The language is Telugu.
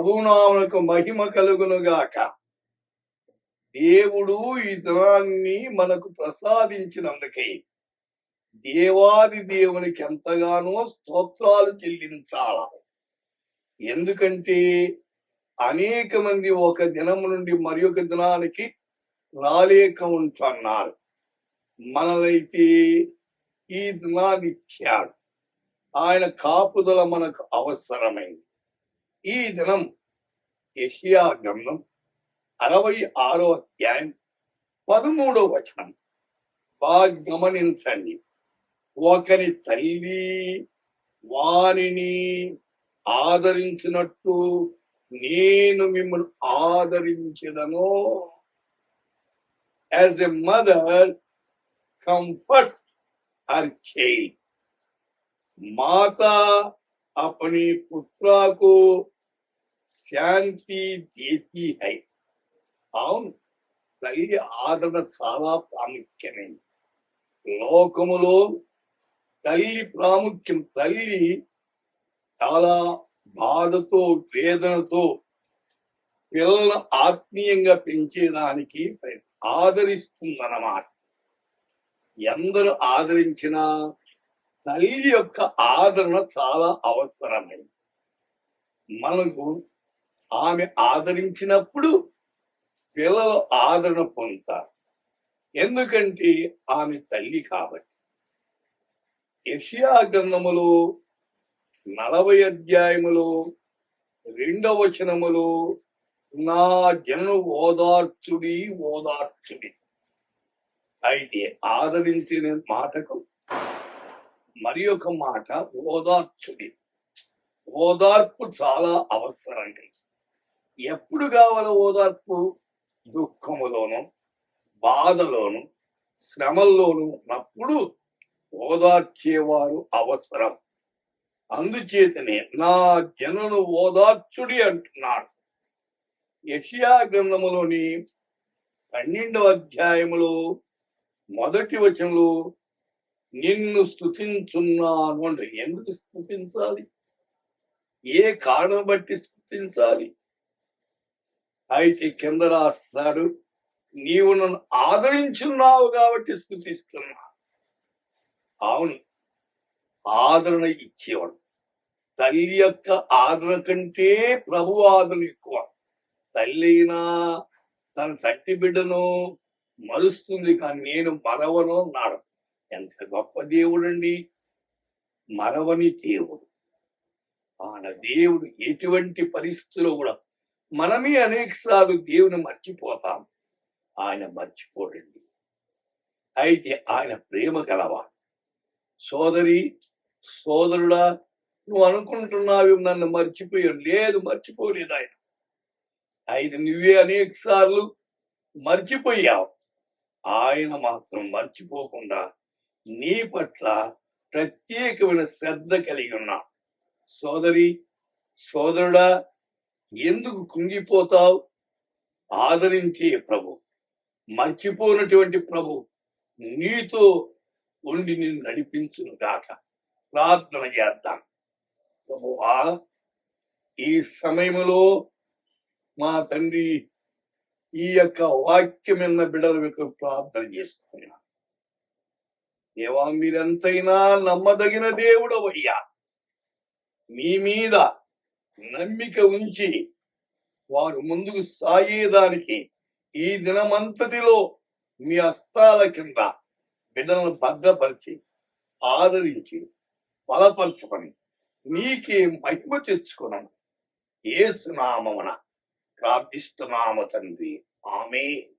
ప్రభునామకు మహిమ కలుగునుగాక. దేవుడు ఈ దినాన్ని మనకు ప్రసాదించినందుకై దేవాది దేవునికి ఎంతగానో స్తోత్రాలు చెల్లించాల. ఎందుకంటే అనేక మంది ఒక దినం నుండి మరి ఒక దినానికి రాలేక ఉంటున్నారు. మనలైతే ఈ దినాన్ని ఇచ్చాడు. ఆయన కాపుదల మనకు అవసరమైంది. ఈ దినం యెషయా గ్రంథం 66వ అధ్యాయం 13వ వచనం బాగా గమనించండి. ఒకరి తల్లి వానిని ఆదరించినట్టు నేను మిమ్మల్ని ఆదరించదను. As a mother comforts her child, माता अपनी पुत्रा को శాంతి దేతి హై. అవును, తల్లి ఆదరణ చాలా ప్రాముఖ్యమైనది. లోకములో తల్లి ప్రాముఖ్యం. తల్లి చాలా బాధతో వేదనతో పిల్లలను ఆత్మీయంగా పెంచేదానికి ఆదరిస్తుందన్నమాట. ఎందరు ఆదరించినా తల్లి యొక్క ఆదరణ చాలా అవసరమైంది. మనకు ఆమె ఆదరించినప్పుడు పిల్లలు ఆదరణ పొందుతారు. ఎందుకంటే ఆమె తల్లి కాబట్టి. యెషయా గ్రంథములో 40వ అధ్యాయములో 2వ వచనములో నా జనులు ఓదార్చుడి ఓదార్చుడి. అయితే ఆదరించిన మాటకు మరి ఒక మాట ఓదార్చుడి. ఓదార్పు చాలా అవసరండి. ఎప్పుడు కావాలి ఓదార్పు? దుఃఖములోను బాధలోను శ్రమల్లోను ఉన్నప్పుడు ఓదార్చేవారు అవసరం. అందుచేతనే నా జనులను ఓదార్చుడి అంటున్నాడు. యెషయా గ్రంథములోని 12వ అధ్యాయములో 1వ వచనంలో నిన్ను స్తుతించున్నాను అంటే ఎందుకు స్తుతించాలి? ఏ కారణం బట్టి స్తుతించాలి? అయితే కింద రాస్తాడు, నీవు నన్ను ఆదరించున్నావు కాబట్టి స్తుతిస్తున్నా. అవును, ఆదరణ ఇచ్చేవాడు. తల్లి యొక్క ఆదరణ కంటే ప్రభు ఆదరణ ఎక్కువ. తల్లి అయినా తన చట్టి బిడ్డను మరుస్తుంది, కానీ నేను మరవను అన్నాడు. ఎంత గొప్ప దేవుడండి! మరవని దేవుడు. ఆయన దేవుడు ఎటువంటి పరిస్థితుల్లో కూడా మనమే అనేక సార్లు దేవుని మర్చిపోతాం, ఆయన మర్చిపోడండి. అయితే ఆయన ప్రేమ గలవాడు. సోదరి సోదరుడా, నువ్వు అనుకుంటున్నావు నన్ను మర్చిపోయాడు. లేదు, మర్చిపోలేదు ఆయన. అయితే నువ్వే అనేక సార్లు మర్చిపోయావు. ఆయన మాత్రం మర్చిపోకుండా నీ పట్ల ప్రత్యేకమైన శ్రద్ధ కలిగి ఉన్నా. సోదరి సోదరుడా, ఎందుకు కుంగిపోతావు? ఆదరించే ప్రభు, మర్చిపోయినటువంటి ప్రభు నీతో ఉండి నిన్ను నడిపించును గాక. ప్రార్థన చేద్దాం. ప్రభువా, ఈ సమయంలో మా తండ్రి ఈ యొక్క వాక్యమైన బిడ్డల యొక్క ప్రార్థన చేస్తున్నా. దేవా, మీరెంతైనా నమ్మదగిన దేవుడవయ్యా. మీ మీద నమ్మిక ఉంచి వారు ముందుకు సాగేదానికి ఈ దినమంతటిలో మీ హస్తాల కింద బిడ్డలను భద్రపరిచి ఆదరించి బలపరచమని నీకే మహిమ తెచ్చుకున్నాను. యేసు నామమున ప్రార్థిస్తున్నాము తండ్రి. ఆమేన్.